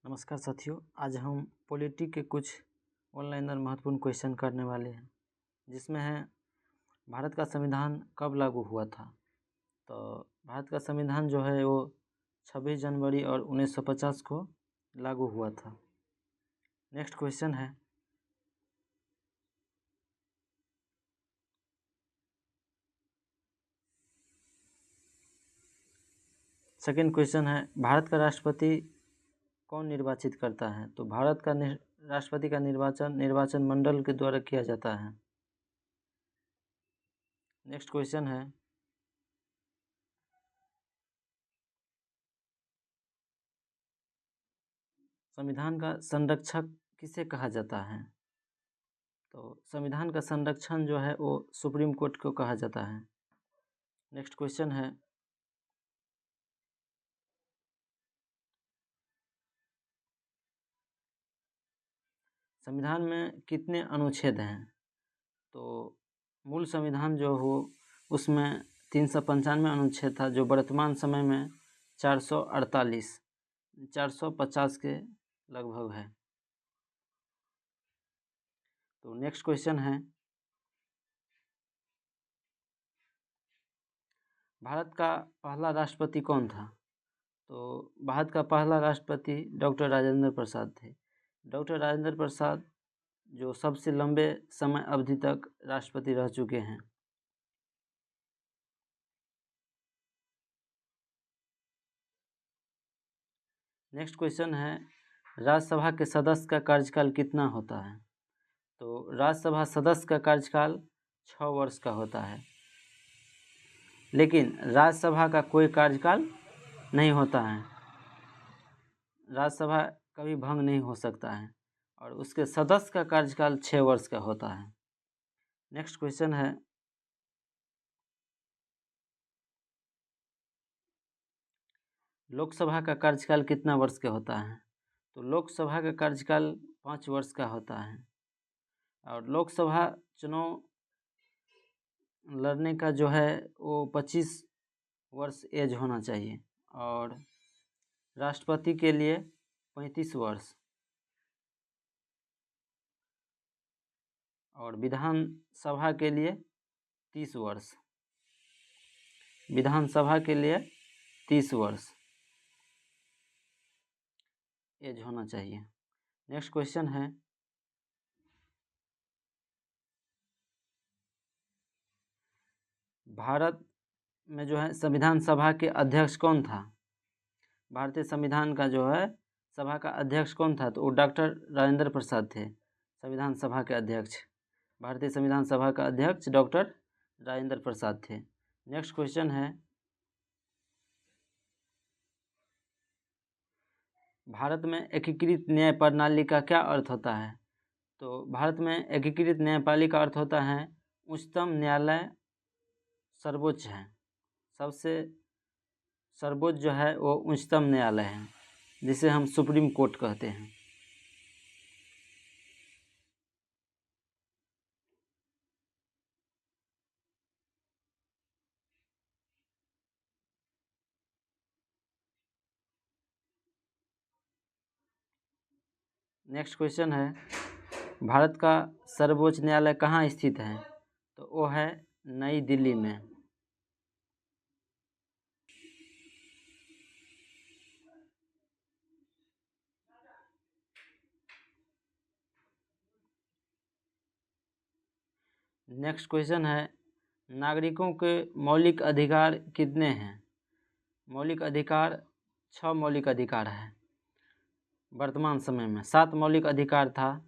नमस्कार साथियों, आज हम पॉलिटी के कुछ ऑनलाइन और महत्वपूर्ण क्वेश्चन करने वाले हैं, जिसमें है भारत का संविधान कब लागू हुआ था। तो भारत का संविधान जो है वो 26 जनवरी और 1950 को लागू हुआ था। नेक्स्ट क्वेश्चन है, सेकेंड क्वेश्चन है, भारत का राष्ट्रपति कौन निर्वाचित करता है। तो भारत का राष्ट्रपति का निर्वाचन मंडल के द्वारा किया जाता है। नेक्स्ट क्वेश्चन है, संविधान का संरक्षक किसे कहा जाता है। तो संविधान का संरक्षण जो है वो सुप्रीम कोर्ट को कहा जाता है। नेक्स्ट क्वेश्चन है, संविधान में कितने अनुच्छेद हैं। तो मूल संविधान जो हो उसमें 395 अनुच्छेद था, जो वर्तमान समय में 450 के लगभग है। तो नेक्स्ट क्वेश्चन है, भारत का पहला राष्ट्रपति कौन था। तो भारत का पहला राष्ट्रपति डॉक्टर राजेंद्र प्रसाद थे। डॉक्टर राजेंद्र प्रसाद जो सबसे लंबे समय अवधि तक राष्ट्रपति रह चुके हैं। नेक्स्ट क्वेश्चन है, राज्यसभा के सदस्य का कार्यकाल कितना होता है। तो राज्यसभा सदस्य का कार्यकाल 6 वर्ष का होता है, लेकिन राज्यसभा का कोई कार्यकाल नहीं होता है। राज्यसभा कभी भंग नहीं हो सकता है और उसके सदस्य का कार्यकाल 6 वर्ष का होता है। नेक्स्ट क्वेश्चन है, लोकसभा का कार्यकाल कितना वर्ष का होता है। तो लोकसभा का कार्यकाल 5 वर्ष का होता है और लोकसभा चुनाव लड़ने का जो है वो 25 वर्ष एज होना चाहिए और राष्ट्रपति के लिए 35 वर्ष और विधानसभा के लिए 30 वर्ष। विधानसभा के लिए 30 वर्ष एज होना चाहिए। नेक्स्ट क्वेश्चन है, भारत में जो है संविधान सभा के अध्यक्ष कौन था। भारतीय संविधान का जो है सभा का अध्यक्ष कौन था। तो वो डॉक्टर राजेंद्र प्रसाद थे, संविधान सभा के अध्यक्ष। भारतीय संविधान सभा का अध्यक्ष डॉक्टर राजेंद्र प्रसाद थे। नेक्स्ट क्वेश्चन है, भारत में एकीकृत न्याय प्रणाली का क्या अर्थ होता है। तो भारत में एकीकृत न्यायपालिका का अर्थ होता है उच्चतम न्यायालय सर्वोच्च है। सबसे सर्वोच्च जो है वो उच्चतम न्यायालय है, जिसे हम सुप्रीम कोर्ट कहते हैं। नेक्स्ट क्वेश्चन है, भारत का सर्वोच्च न्यायालय कहाँ स्थित है। तो वो है नई दिल्ली में। नेक्स्ट क्वेश्चन है, नागरिकों के मौलिक अधिकार कितने हैं। मौलिक अधिकार 6 मौलिक अधिकार है। वर्तमान समय में 7 मौलिक अधिकार था,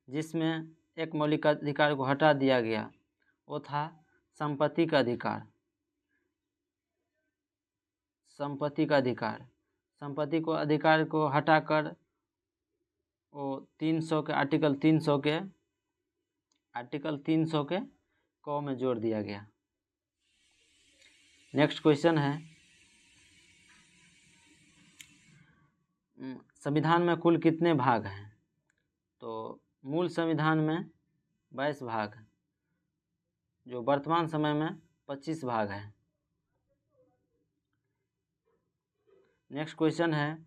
जिसमें एक मौलिक अधिकार को हटा दिया गया, वो था संपत्ति का अधिकार। संपत्ति का अधिकार, संपत्ति को अधिकार को हटाकर वो 300 के आर्टिकल 300 के क में जोड़ दिया गया। नेक्स्ट क्वेश्चन है, संविधान में कुल कितने भाग हैं। तो मूल संविधान में 22 भाग, जो वर्तमान समय में 25 भाग है। नेक्स्ट क्वेश्चन है,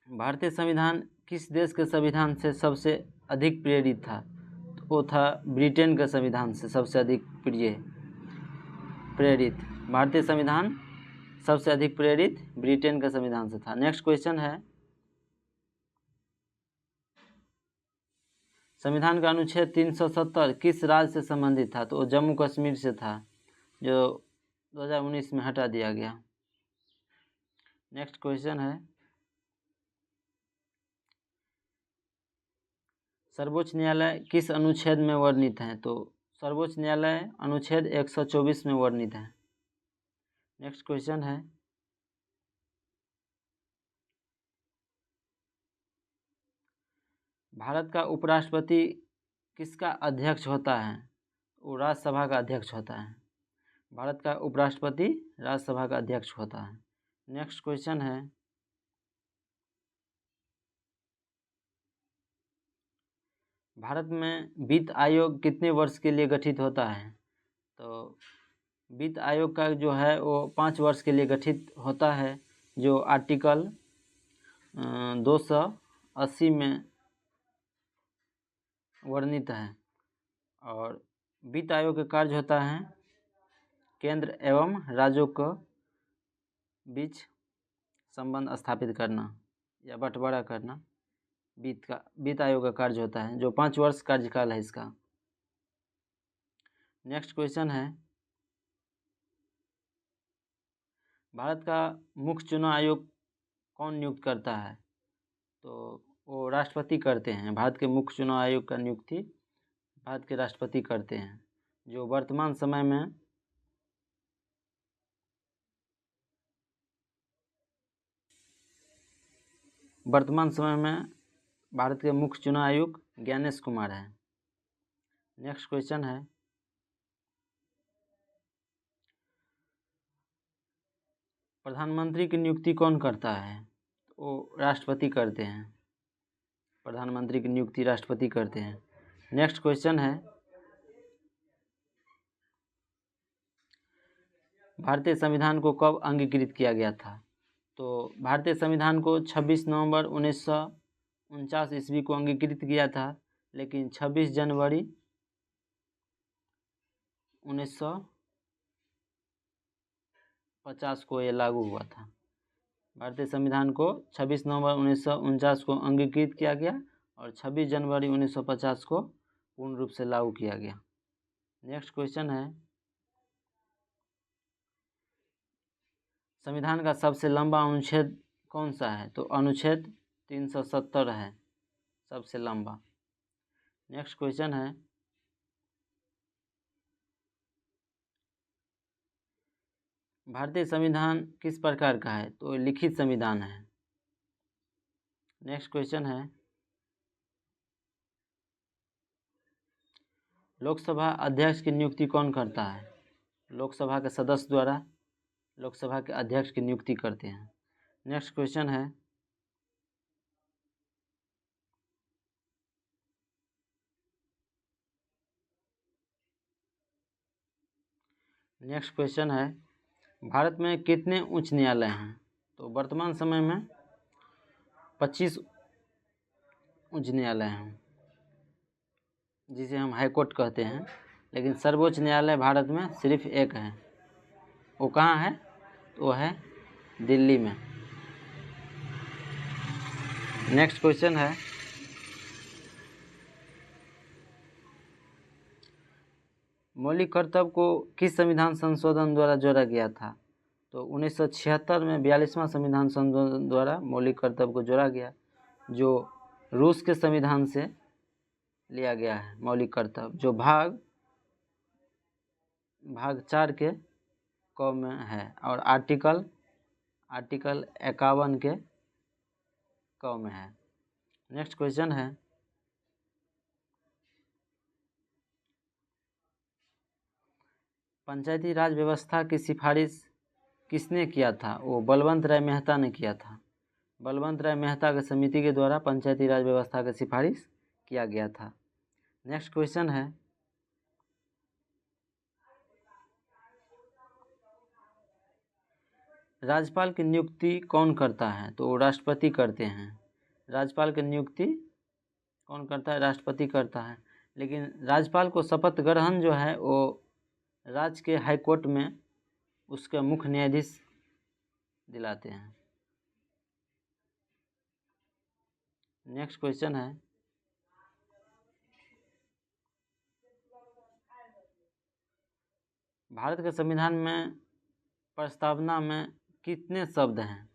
भारतीय संविधान किस देश के संविधान से सबसे अधिक प्रेरित था? तो वो था ब्रिटेन के संविधान से सबसे अधिक प्रेरित। भारतीय संविधान सबसे अधिक प्रेरित ब्रिटेन के संविधान से था। नेक्स्ट क्वेश्चन है, संविधान का अनुच्छेद 370 किस राज्य से संबंधित था? तो वो जम्मू कश्मीर से था, जो 2019 में हटा दिया गया। नेक्स्ट क्वेश्चन है, सर्वोच्च न्यायालय किस अनुच्छेद में वर्णित है? तो सर्वोच्च न्यायालय अनुच्छेद 124 में वर्णित है। नेक्स्ट क्वेश्चन है, भारत का उपराष्ट्रपति किसका अध्यक्ष होता है? वो राज्यसभा का अध्यक्ष होता है। भारत का उपराष्ट्रपति राज्यसभा का अध्यक्ष होता है। नेक्स्ट क्वेश्चन है, भारत में वित्त आयोग कितने वर्ष के लिए गठित होता है? तो वित्त आयोग का जो है वो 5 वर्ष के लिए गठित होता है, जो आर्टिकल 280 में वर्णित है। और वित्त आयोग का कार्य होता है केंद्र एवं राज्यों के बीच संबंध स्थापित करना या बंटवारा करना। वित्त आयोग का कार्य होता है, जो 5 वर्ष कार्यकाल है इसका। नेक्स्ट क्वेश्चन है, भारत का मुख्य चुनाव आयोग कौन नियुक्त करता है? तो वो राष्ट्रपति करते हैं। भारत के मुख्य चुनाव आयोग का नियुक्ति भारत के राष्ट्रपति करते हैं, जो वर्तमान समय में भारत के मुख्य चुनाव आयुक्त ज्ञानेश कुमार हैं। नेक्स्ट क्वेश्चन है, प्रधानमंत्री की नियुक्ति कौन करता है? वो राष्ट्रपति करते हैं। प्रधानमंत्री की नियुक्ति राष्ट्रपति करते हैं। नेक्स्ट क्वेश्चन है, भारतीय संविधान को कब अंगीकृत किया गया था? तो भारतीय संविधान को 26 नवंबर 1949 ईस्वी को अंगीकृत किया था, लेकिन 26 जनवरी 1950 को ये लागू हुआ था। भारतीय संविधान को 26 नवंबर 1949 को अंगीकृत किया गया और 26 जनवरी 1950 को पूर्ण रूप से लागू किया गया। नेक्स्ट क्वेश्चन है, संविधान का सबसे लंबा अनुच्छेद कौन सा है? तो अनुच्छेद 370 है सबसे लंबा। नेक्स्ट क्वेश्चन है, भारतीय संविधान किस प्रकार का है? तो लिखित संविधान है। नेक्स्ट क्वेश्चन है, लोकसभा अध्यक्ष की नियुक्ति कौन करता है? लोकसभा के सदस्य द्वारा लोकसभा के अध्यक्ष की नियुक्ति करते हैं। नेक्स्ट क्वेश्चन है, भारत में कितने उच्च न्यायालय हैं? तो वर्तमान समय में 25 उच्च न्यायालय हैं, जिसे हम हाई कोर्ट कहते हैं। लेकिन सर्वोच्च न्यायालय भारत में सिर्फ एक है। वो कहाँ है? तो वो है दिल्ली में। नेक्स्ट क्वेश्चन है, मौलिक कर्तव्य को किस संविधान संशोधन द्वारा जोड़ा गया था? तो 1976 में 42वां संविधान संशोधन द्वारा मौलिक कर्तव्य को जोड़ा गया, जो रूस के संविधान से लिया गया है। मौलिक कर्तव्य जो भाग 4 के क में है और आर्टिकल 51 के क में है। नेक्स्ट क्वेश्चन है, पंचायती राज व्यवस्था की सिफारिश किसने किया था? वो बलवंत राय मेहता ने किया था। बलवंत राय मेहता की समिति के द्वारा पंचायती राज व्यवस्था की सिफारिश किया गया था। नेक्स्ट क्वेश्चन है, राज्यपाल की नियुक्ति कौन करता है? तो राष्ट्रपति करते हैं। राज्यपाल की नियुक्ति कौन करता है? राष्ट्रपति करता है। लेकिन राज्यपाल को शपथ ग्रहण जो है वो राज्य के हाई कोर्ट में उसके मुख्य न्यायाधीश दिलाते हैं। नेक्स्ट क्वेश्चन है, भारत के संविधान में प्रस्तावना में कितने शब्द हैं?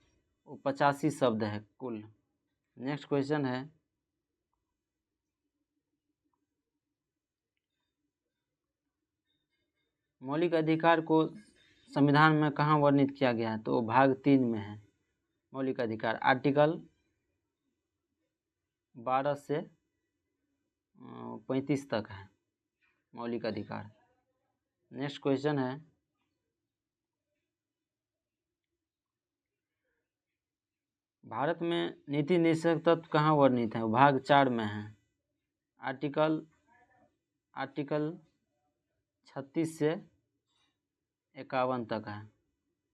वो 85 शब्द है कुल। नेक्स्ट क्वेश्चन है, मौलिक अधिकार को संविधान में कहाँ वर्णित किया गया है? तो भाग 3 में है। मौलिक अधिकार आर्टिकल 12 से 35 तक है मौलिक अधिकार। नेक्स्ट क्वेश्चन है, भारत में नीति निषेध तत्व कहाँ वर्णित है? भाग 4 में है। आर्टिकल 36 से 51 तक है।